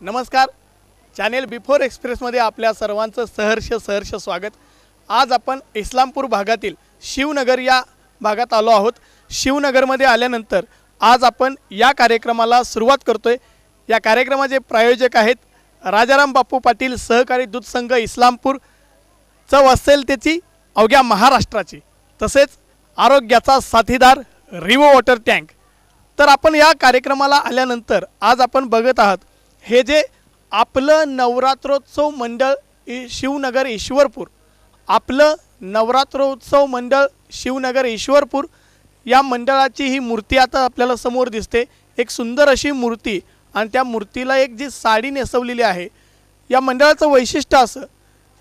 नमस्कार, channel before एक्सप्रेसमध्ये आपल्या सर्वांचं सहर्ष स्वागत। आज आपण इस्लामपूर भागातील शिवनगर या भागात आलो आहोत। शिवनगरमध्ये आल्यानंतर आज आपण या कार्यक्रमाला सुरुवात करतोय। या कार्यक्रमाचे प्रायोजक आहेत राजाराम बापू पाटील सहकारी दूध संघ इस्लामपूर। चव असेल त्याची अवघ्या महाराष्ट्राची, तसेच आरोग्याचा साथीदार रिवो वॉटर टँक। तर आपण या कार्यक्रमाला आल्यानंतर आज आपण बघत आहात हे जे आपलं नवरात्रोत्सव मंडळ शिवनगर ईश्वरपूर, आपलं नवरात्रोत्सव मंडळ शिवनगर ईश्वरपूर या मंडळाची ही मूर्ती आता आपल्याला समोर दिसते। एक सुंदर अशी मूर्ती आणि त्या मूर्तीला एक जी साडी नेसवलेली आहे। या मंडळाचं वैशिष्ट्य असं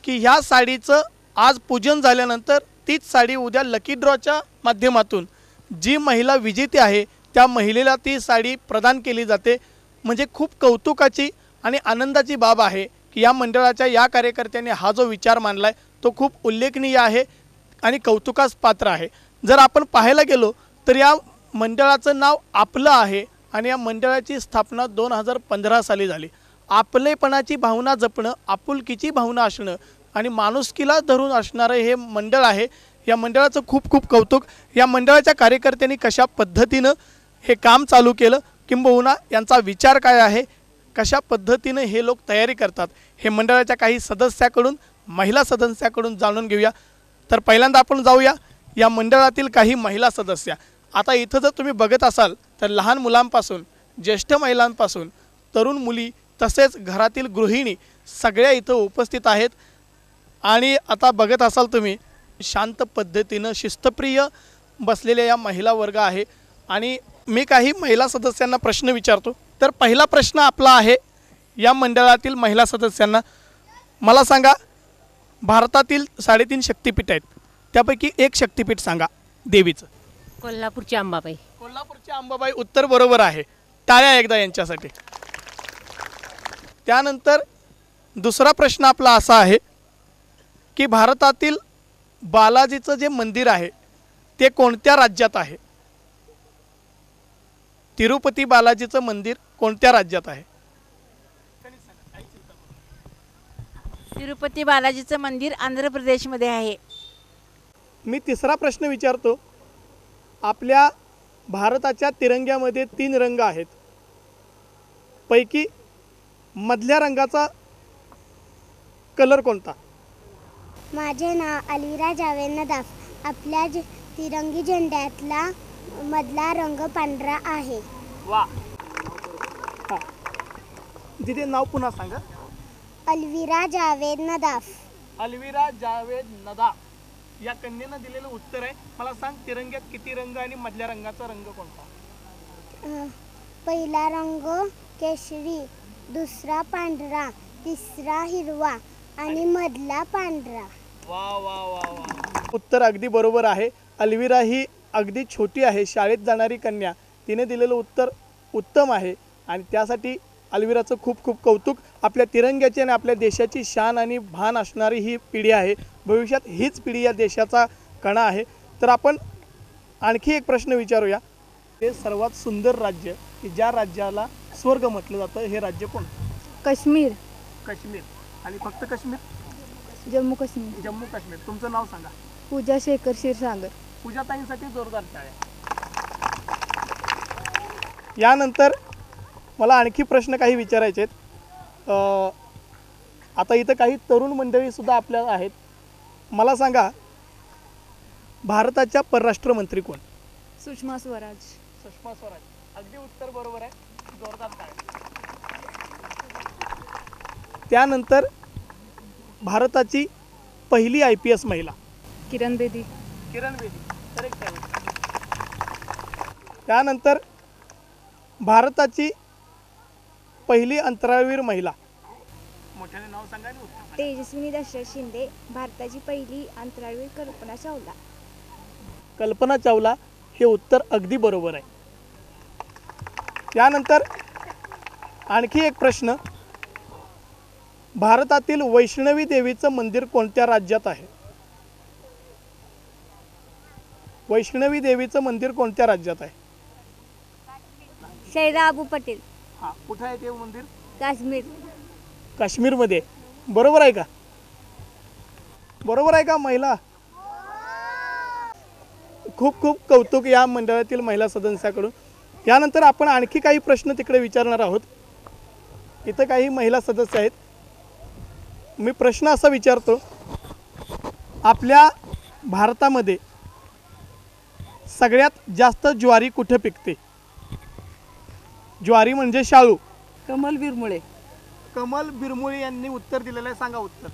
की ह्या साडीचं आज पूजन झाल्यानंतर तीच साडी उद्या लकी ड्रॉच्या माध्यमातून जी महिला विजेती आहे त्या महिलेला ती साडी प्रदान केली जाते। म्हणजे खूप कौतुकाची आणि आनंदाची बाब आहे की या मंडळाच्या या कार्यकर्त्यांनी हा जो विचार मांडलाय तो खूप उल्लेखनीय आहे आणि कौतुकास पात्र आहे। जर आपण पाहायला गेलो तर या मंडळाचं नाव आपलं आहे आणि या मंडळाची स्थापना 2015 साली झाली। आपलेपणाची भावना जपणं, आपुलकीची भावना असणं आणि माणुसकीला धरून असणारं हे मंडळ आहे। या मंडळाचं खूप खूप कौतुक। या मंडळाच्या कार्यकर्त्यांनी कशा पद्धतीनं हे काम चालू केलं, किंबहुना यांचा विचार काय आहे, कशा पद्धतीने हे लोक तयारी करतात, हे मंडळाच्या काही सदस्याकडून, महिला सदस्याकडून जाणून घेऊया। तर पहिल्यांदा आपण जाऊया या मंडळातील काही महिला सदस्य। आता इथं जर तुम्ही बघत असाल तर लहान मुलांपासून ज्येष्ठ महिलांपासून तरुण मुली तसेच घरातील गृहिणी सगळ्या इथं उपस्थित आहेत। आणि आता बघत असाल तुम्ही शांत पद्धतीनं शिस्तप्रिय बसलेल्या या महिला वर्ग आहे। आणि मी काही महिला सदस्यांना प्रश्न विचारतो। तर पहिला प्रश्न आपला आहे या मंडळातील महिला सदस्यांना, मला सांगा भारतातील 3.5 शक्तिपीठ आहेत त्यापैकी एक शक्तिपीठ सांगा देवीचं। कोल्हापूरची अंबाबाई। कोल्हापूरची अंबाबाई उत्तर बरोबर आहे, टाळ्या एकदा यांच्यासाठी। त्यानंतर दुसरा प्रश्न आपला असा आहे की भारतातील बालाजीचं जे मंदिर आहे ते कोणत्या राज्यात आहे? तिरुपती बालाजीचं मंदिर कोणत्या राज्यात आहे? तिरुपती बालाजीचं मंदिर आंध्र प्रदेशमध्ये आहे। मी तिसरा प्रश्न विचारतो, आपल्या भारताच्या तिरंग्यामध्ये 3 रंग आहेत, पैकी मधल्या रंगाचा कलर कोणता? माझे नाव अलविरा जावेद नदाफ। आपल्या तिरंगी झेंड्यातला मधला रंग पांढरा आहे। वा, हां तिथे नाव पुन्हा सांगा। अलविरा जावेद नदाफ। अलविरा जावेद नदाफ या कन्येनं दिलेलं उत्तर आहे। मला सांग तिरंग्यात किती रंग आणि मधल्या रंगाचा रंग कोणता? पहिला रंग केशरी, दुसरा पांढरा, तिसरा हिरवा आणि मधला पांढरा। वा वा वा वा, उत्तर अगदी बरोबर आहे। अलविरा ही अगदी छोटी आहे, शाळेत जाणारी कन्या, तिने दिलेलं उत्तर उत्तम आहे आणि त्यासाठी अलविराचं खूप खूप कौतुक। आपल्या तिरंग्याची आणि आपल्या देशाची शान आणि भान असणारी ही पिढी आहे, भविष्यात हीच पिढी या देशाचा कणा आहे। तर आपण आणखी एक प्रश्न विचारूया, ते सर्वात सुंदर राज्य की ज्या राज्याला स्वर्ग म्हटलं जातं हे राज्य कोणतं? काश्मीर। काश्मीर। आणि फक्त काश्मीर? जम्मू काश्मीर। जम्मू काश्मीर। तुमचं नाव सांगा। पूजा शेखर क्षीरसागर। पूजाताईंसाठी जोरदार टाळ्या। यानंतर मला आणखी प्रश्न काही विचारायचे आहेत। आता इथं काही तरुण मंडळी सुद्धा आपल्याला आहेत। मला सांगा भारताच्या परराष्ट्र मंत्री कोण? सुषमा स्वराज। सुषमा स्वराज, अगदी उत्तर बरोबर आहे, जोरदार टाळ्या। त्यानंतर भारताची पहिली IPS महिला? किरण बेदी। किरण बेदी, करेक्ट आहे। त्यानंतर भारताची पहिली अंतराळवीर महिला? मोठ्याने नाव सांगा आणि उत्तर सांगा। तेजस्विनी दशरथ शिंदे। भारताची पहिली अंतराळवीर कल्पना चावला। कल्पना चावला हे उत्तर अगदी बरोबर आहे। यानंतर आणखी एक प्रश्न, भारतातील वैष्णवी देवीचं मंदिर कोणत्या राज्यात आहे? वैष्णवी देवीचं मंदिर कोणत्या राज्यात आहे? शैरा अबू पटेल। हां, कुठे आहे ते मंदिर? काश्मीर. काश्मीरमध्ये. बरोबर आहे का? बरोबर आहे का महिला? खूप खूप कौतुक या मंडळातील महिला सदस्याकडून. यानंतर आपण आणखी काही प्रश्न तिकडे विचारणार आहोत. इथं काही महिला सदस्य आहेत. मी प्रश्न असा विचारतो, आपल्या भारतामध्ये सगळ्यात जास्त ज्वारी कुठे पिकते? ज्वारी म्हणजे शाळू. कमल बिरमुळे. कमल बिरमुळे यांनी उत्तर दिलेलं आहे. सांगा उत्तर.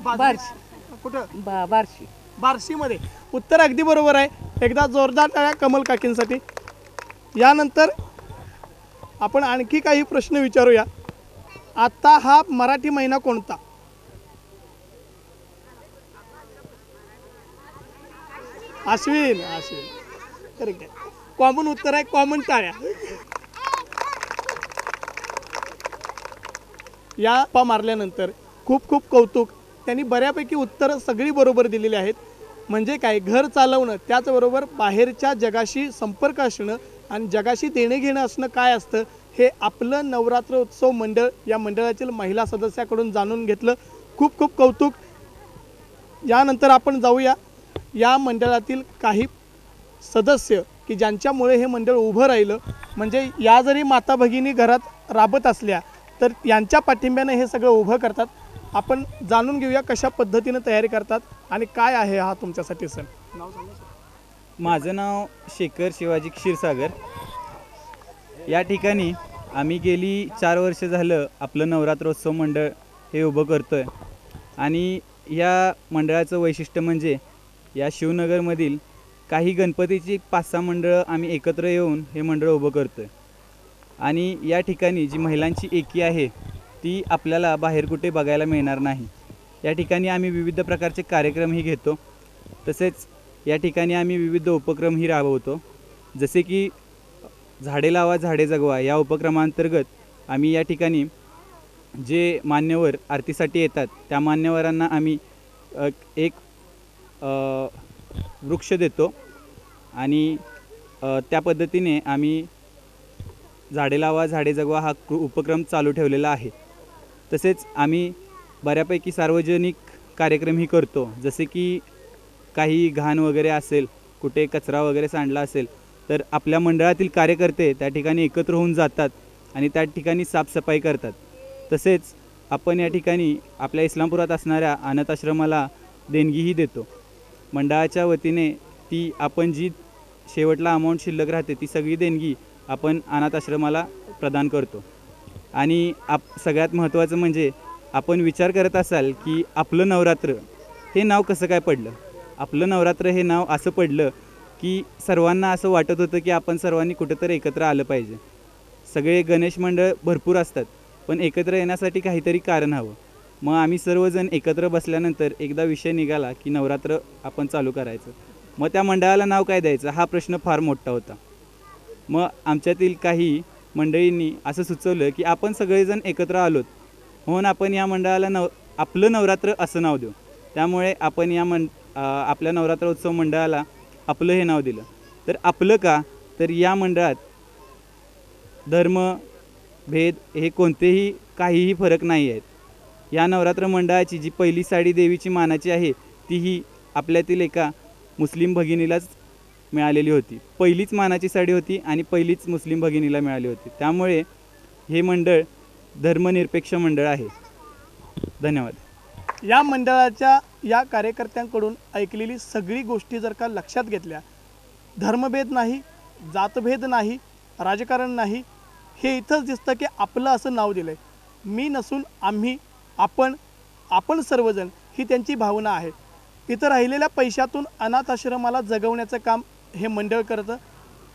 बार्शी. कुठं? बार्शी. बार्शीमध्ये. उत्तर अगदी बरोबर आहे. एकदा जोरदार टाळ्या कमल काकींसाठी. यानंतर आपण आणखी काही प्रश्न विचारूया. आता हा मराठी महिना कोणता? अश्विन. अश्विन करेक्ट आहे. कॉमन उत्तर आहे. कॉमन टाळ्या. या पा मारल्यानंतर खूप खूप कौतुक. त्यांनी बऱ्यापैकी उत्तरं सगळी बरोबर दिलेली आहेत. म्हणजे काय, घर चालवणं, त्याचबरोबर बाहेरच्या जगाशी संपर्क असणं आणि जगाशी देणे घेणं असणं काय असतं हे आपलं नवरात्र उत्सव मंडळ या मंडळातील महिला सदस्याकडून जाणून घेतलं. खूप खूप कौतुक. यानंतर आपण जाऊया या मंडळातील काही सदस्य की ज्यांच्यामुळे हे मंडळ उभं राहिलं. म्हणजे या जरी माता भगिनी घरात राबत असल्या तर यांच्या पाठिंब्याने हे सगळं उभं करतात. आपण जाणून घेऊया कशा पद्धतीनं तयारी करतात आणि काय आहे हा तुमच्यासाठी सण. नाव सांगा सर. माझं नाव शेखर शिवाजी क्षीरसागर. या ठिकाणी आम्ही गेली 4 वर्ष झालं आपलं नवरात्रोत्सव मंडळ हे उभं करतो आहे. आणि या मंडळाचं वैशिष्ट्य म्हणजे या शिवनगरमधील काही गणपतीची 5-6 मंडळं आम्ही एकत्र येऊन हे मंडळ उभं करतो आहे. आणि या ठिकाणी जी महिलांची एकी आहे ती आपल्याला बाहेर कुठे बघायला मिळणार नाही. या ठिकाणी आम्ही विविध प्रकारचे कार्यक्रमही घेतो. तसेच या ठिकाणी आम्ही विविध उपक्रमही राबवतो. जसे की झाडे लावा झाडे जगवा या उपक्रमांतर्गत आम्ही या ठिकाणी जे मान्यवर आरतीसाठी येतात त्या मान्यवरांना आम्ही एक वृक्ष देतो आणि त्या पद्धतीने आम्ही झाडे लावा झाडे जगवा हा उपक्रम चालू ठेवलेला आहे. तसेच आम्ही बऱ्यापैकी सार्वजनिक कार्यक्रमही करतो. जसे की काही घाण वगैरे असेल, कुठे कचरा वगैरे सांडला असेल तर आपल्या मंडळातील कार्यकर्ते त्या ठिकाणी एकत्र होऊन जातात आणि त्या ठिकाणी साफसफाई करतात. तसेच आपण या ठिकाणी आपल्या इस्लामपुरात असणाऱ्या अनाथाश्रमाला देणगीही देतो. मंडळाच्या वतीने ती आपण जी शेवटला अमाऊंट शिल्लक राहते ती सगळी देणगी आपण अनाथ आश्रमाला प्रदान करतो. आणि सगळ्यात महत्त्वाचं म्हणजे आपण विचार करत असाल की आपलं नवरात्र हे नाव कसं काय पडलं. आपलं नवरात्र हे नाव असं पडलं की सर्वांना असं वाटत होतं की आपण सर्वांनी कुठेतरी एकत्र आलं पाहिजे. सगळे गणेश मंडळ भरपूर असतात पण एकत्र येण्यासाठी काहीतरी कारण हवं. मग आम्ही सर्वजण एकत्र बसल्यानंतर एकदा विषय निघाला की नवरात्र आपण चालू करायचं. मग त्या मंडळाला नाव काय द्यायचं हा प्रश्न फार मोठा होता. मग आमच्यातील काही मंडळींनी असं सुचवलं की आपण सगळेजण एकत्र आलोत म्हणून आपण या मंडळाला आपलं नवरात्र असं नाव देऊ. त्यामुळे आपण या आपल्या नवरात्रोत्सव मंडळाला आपलं हे नाव दिलं. तर आपलं का, तर या मंडळात धर्म भेद हे कोणतेही काहीही फरक नाही आहेत. या नवरात्र मंडळाची जी पहिली साडी देवीची मानाची आहे तीही आपल्यातील एका मुस्लिम भगिनीलाच मिळालेली होती. पहिलीच मानाची साडी होती आणि पहिलीच मुस्लिम भगिनीला मिळाली होती. त्यामुळे हे मंडळ धर्मनिरपेक्ष मंडळ आहे. धन्यवाद. या मंडळाच्या या कार्यकर्त्यांकडून ऐकलेली सगळी गोष्टी जर का लक्षात घेतल्या, धर्मभेद नाही, जातभेद नाही, राजकारण नाही, हे इथंच दिसतं की आपलं असं नाव दिलं आहे. मी नसून आम्ही, आपण सर्वजण ही त्यांची भावना आहे. इथं राहिलेल्या पैशातून अनाथ आश्रमाला जगवण्याचं काम हे मंडळ करतं.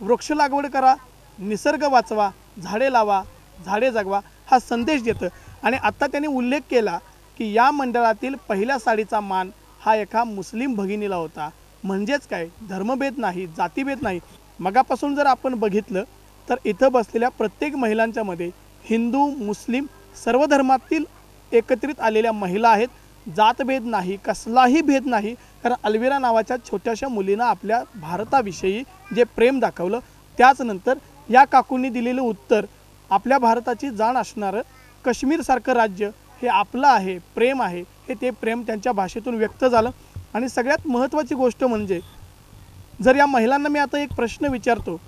वृक्ष लागवड करा, निसर्ग वाचवा, झाडे लावा, झाडे जगवा हा संदेश देतं. आणि आत्ता त्यांनी उल्लेख केला की या मंडळातील पहिल्या साडीचा मान हा एका मुस्लिम भगिनीला होता. म्हणजेच काय, धर्मभेद नाही, जातीभेद नाही. मगापासून जर आपण बघितलं तर इथं बसलेल्या प्रत्येक महिलांच्यामध्ये हिंदू मुस्लिम सर्व धर्मातील एकत्रित आलेल्या महिला आहेत. जातभेद नाही, कसलाही भेद नाही. कारण अल्विरा नावाच्या छोट्याशा मुलीनं आपल्या भारताविषयी जे प्रेम दाखवलं, त्याच नंतर या काकूंनी दिलेलं उत्तर आपल्या भारताची जाण असणारं काश्मीरसारखं राज्य हे आपलं आहे, प्रेम आहे, हे ते प्रेम त्यांच्या भाषेतून व्यक्त झालं. आणि सगळ्यात महत्त्वाची गोष्ट म्हणजे जर या महिलांना मी आता एक प्रश्न विचारतो,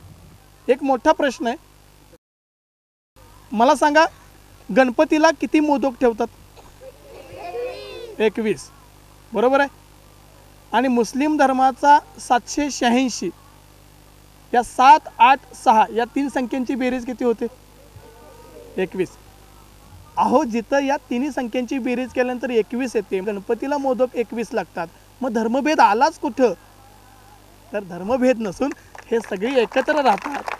एक मोठा प्रश्न आहे, मला सांगा गणपतीला किती मोदक ठेवतात? 21, बरोबर आहे. आणि मुस्लिम धर्माचा 786, या 7, 8, 6 या 3 संख्यांची बेरीज किती होते? 21. अहो जिथं या तिन्ही संख्यांची बेरीज केल्यानंतर 21 येते, गणपतीला मोदक 21 लागतात, मग धर्मभेद आलाच कुठं? तर धर्मभेद नसून हे सगळे एकत्र राहतात,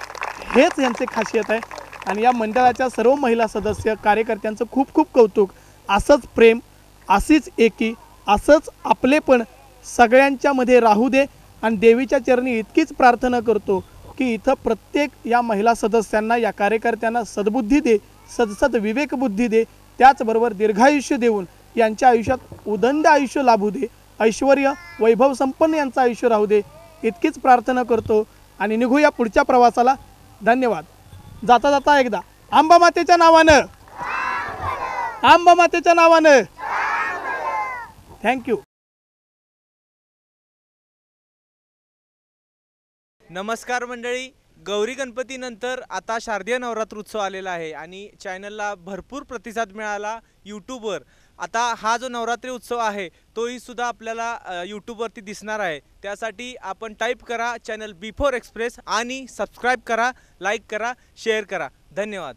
हेच यांचे खासियत आहे. आणि या मंडळाच्या सर्व महिला सदस्य कार्यकर्त्यांचं खूप खूप कौतुक. असंच प्रेम, अशीच एकी, असंच आपलेपण सगळ्यांच्यामध्ये राहू दे. आणि देवीच्या चरणी इतकीच प्रार्थना करतो की इथं प्रत्येक या महिला सदस्यांना, या कार्यकर्त्यांना सद्बुद्धी दे, सदसद विवेकबुद्धी दे, त्याचबरोबर दीर्घायुष्य देऊन यांच्या आयुष्यात उदंड आयुष्य लाभू दे, ऐश्वर्य वैभव संपन्न यांचं आयुष्य राहू दे, इतकीच प्रार्थना करतो. आणि निघूया पुढच्या प्रवासाला. धन्यवाद. जाता जाता एकदा आंबा मातेच्या नावानं, आंबा मातेच्या नावानं. थँक्यू. नमस्कार मंडळी, गौरी गणपतीनंतर आता शारदीय नवरात्र उत्सव आलेला आहे आणि चॅनलला भरपूर प्रतिसाद मिळाला यूट्यूबवर. आता हा जो नवरात्री उत्सव आहे तोही सुद्धा आपल्याला यूट्यूबवरती दिसणार आहे. त्यासाठी आपण टाईप करा चॅनल B4 एक्सप्रेस आणि सबस्क्राईब करा, लाईक करा, शेअर करा. धन्यवाद.